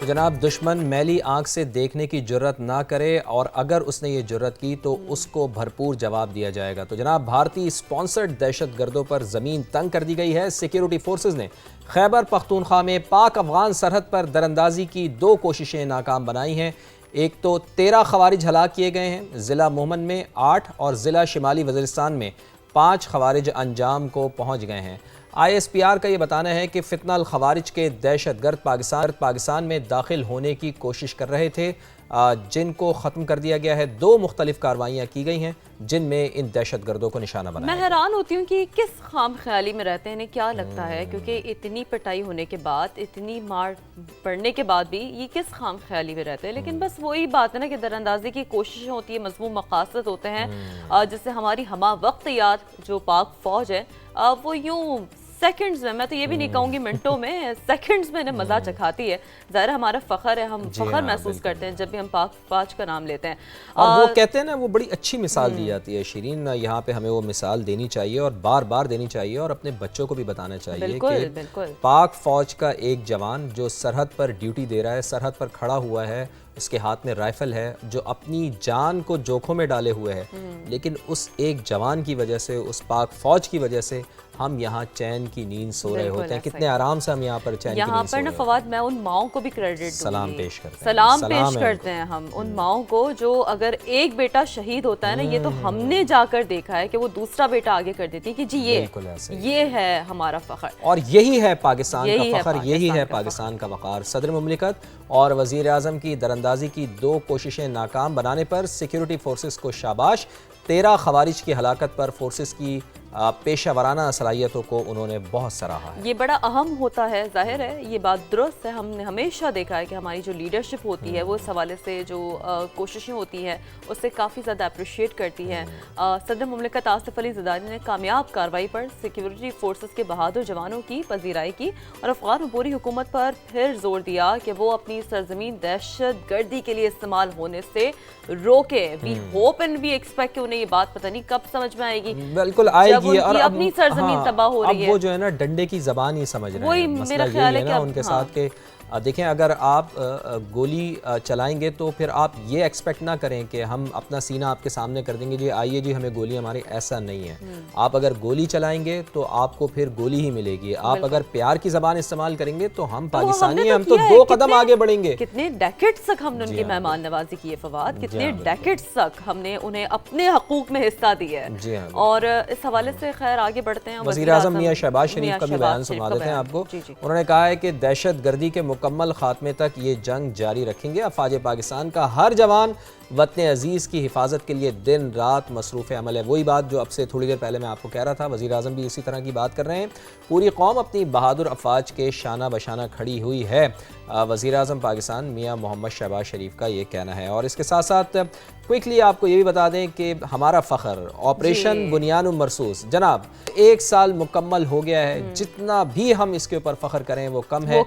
تو جناب دشمن میلی آنکھ سے دیکھنے کی جرت نہ کرے اور اگر اس نے یہ جرت کی تو اس کو بھرپور جواب دیا جائے گا۔ تو جناب بھارتی اسپانسرڈ دہشت گردوں پر زمین تنگ کر دی گئی ہے۔ سیکیورٹی فورسز نے خیبر پختونخوا میں پاک افغان سرحد پر دراندازی کی 2 کوششیں ناکام بنائی ہیں۔ ایک تو 13 خوارج ہلاک کیے گئے ہیں، ضلع مومن میں 8 اور ضلع شمالی وزیرستان میں 5 خوارج انجام کو پہنچ گئے ہیں۔ ISPR کا یہ بتانا ہے کہ فتنہ الخوارج کے دہشت گرد پاکستان میں داخل ہونے کی کوشش کر رہے تھے، جن کو ختم کر دیا گیا ہے۔ 2 مختلف کارروائیاں کی گئی ہیں جن میں ان دہشت گردوں کو نشانہ بنایا۔ میں حیران ہوتی ہوں کہ کس خام خیالی میں رہتے ہیں، انہیں کیا لگتا ہے، کیونکہ اتنی پٹائی ہونے کے بعد، اتنی مار پڑنے کے بعد بھی یہ کس خام خیالی میں رہتے ہیں۔ لیکن بس وہی بات ہے نا کہ دراندازی کی کوششیں ہوتی ہیں، مذموم مقاصد ہوتے ہیں، جس سے ہماری ہمہ وقت یاد جو پاک فوج ہے وہ یوں سیکنڈز میں تو یہ بھی نہیں کہوں گی منٹوں میں، سیکنڈز میں انہیں مزہ چکھاتی ہے۔ ظاہر ہمارا فخر ہے، ہم فخر محسوس کرتے ہیں جب بھی ہم پاک فوج کا نام لیتے ہیں۔ اور وہ کہتے ہیں نا، وہ بڑی اچھی مثال دی جاتی ہے شیرین، یہاں پہ ہمیں وہ مثال دینی چاہیے اور بار بار دینی چاہیے اور اپنے بچوں کو بھی بتانا چاہیے کہ پاک فوج کا ایک جوان جو سرحد پر ڈیوٹی دے رہا ہے، سرحد پر کھڑا ہوا ہے، اس کے ہاتھ میں رائفل ہے، جو اپنی جان کو جوکھوں میں ڈالے ہوئے ہے، لیکن اس ایک جوان کی وجہ سے، اس پاک فوج کی وجہ سے ہم یہاں چین کی نیند سو رہے ہوتے ہیں۔ کتنے آرام سے ہم یہاں پر چین کی نیند سو رہے ہوتے ہیں۔ یہاں پر فواد میں ان ماؤں کو بھی کریڈٹ سلام پیش کرتے ہیں، سلام پیش کرتے ہیں ہم ان ماؤں کو، جو اگر ایک بیٹا شہید ہوتا ہے نا، یہ تو ہم نے جا کر دیکھا ہے کہ وہ دوسرا بیٹا آگے کر دیتی کہ جی یہ ہے ہمارا فخر، اور یہی ہے پاکستان کا فخر، یہی ہے پاکستان کا وقار۔ صدر مملکت اور وزیر اعظم کی دراندازی کی 2 کوششیں ناکام بنانے پر سیکیورٹی فورسز کو شاباش۔ 13 خوارج کی ہلاکت پر فورسز کی پیشہ ورانہ صلاحیتوں کو انہوں نے بہت سراہا ہے۔ یہ بڑا اہم ہوتا ہے، ظاہر ہے یہ بات درست ہے۔ ہم نے ہمیشہ دیکھا ہے کہ ہماری جو لیڈرشپ ہوتی ہے وہ اس حوالے سے جو کوششیں ہوتی ہیں اس سے کافی زیادہ اپریشیٹ کرتی ہے۔ صدر مملکت آصف علی زرداری نے کامیاب کارروائی پر سیکیورٹی فورسز کے بہادر جوانوں کی پذیرائی کی اور افغان عبوری حکومت پر پھر زور دیا کہ وہ اپنی سرزمین دہشت گردی کے لیے استعمال ہونے سے روکے۔ We hope and we expect کہ انہیں یہ بات پتہ نہیں کب سمجھ میں آئے گی، بالکل آئے گی، اور اپنی سرزمین تباہ ہو رہی ہے۔ اب وہ جو ہے نا ڈنڈے کی زبان ہی سمجھ رہے ہیں۔ مسئلہ یہی ہے نا ان کے ساتھ کہ دیکھیں، اگر آپ گولی چلائیں گے تو پھر آپ یہ ایکسپیکٹ نہ کریں کہ ہم اپنا سینہ آپ کے سامنے کر دیں گے، جی آئیے جی ہمیں گولی ہماری، ایسا نہیں ہے۔ آپ اگر گولی چلائیں گے تو آپ کو پھر گولی ہی ملے گی۔ آپ اگر پیار کی زبان استعمال کریں گے تو ہم پاکستانی ہیں، ہم تو 2 قدم آگے بڑھیں گے۔ کتنے ڈیکیڈز تک ہم نے ان کی مہمان نوازی کی ہے فواد، کتنے ڈیکیڈز تک ہم نے انہیں اپنے حقوق میں حصہ دیا ہے۔ اور اس حوالے سے خیر آگے بڑھتے ہیں۔ وزیر اعظم میاں شہباز شریف کا بھی بیان سنا دیتے ہیں آپ کو۔ انہوں نے کہا ہے کہ دہشت گردی کے مکمل خاتمے تک یہ جنگ جاری رکھیں گے۔ افواج پاکستان کا ہر جوان وطن عزیز کی حفاظت کے لیے دن رات مصروف عمل ہے۔ وہی بات جو اب سے تھوڑی دیر پہلے میں آپ کو کہہ رہا تھا، وزیر اعظم بھی اسی طرح کی بات کر رہے ہیں۔ پوری قوم اپنی بہادر افواج کے شانہ بشانہ کھڑی ہوئی ہے، وزیر اعظم پاکستان میاں محمد شہباز شریف کا یہ کہنا ہے۔ اور اس کے ساتھ ساتھ کوئکلی آپ کو یہ بھی بتا دیں کہ ہمارا فخر آپریشن بنیان مرصوص جناب 1 سال مکمل ہو گیا ہے۔ جتنا بھی ہم اس کے اوپر فخر کریں وہ کم ہے۔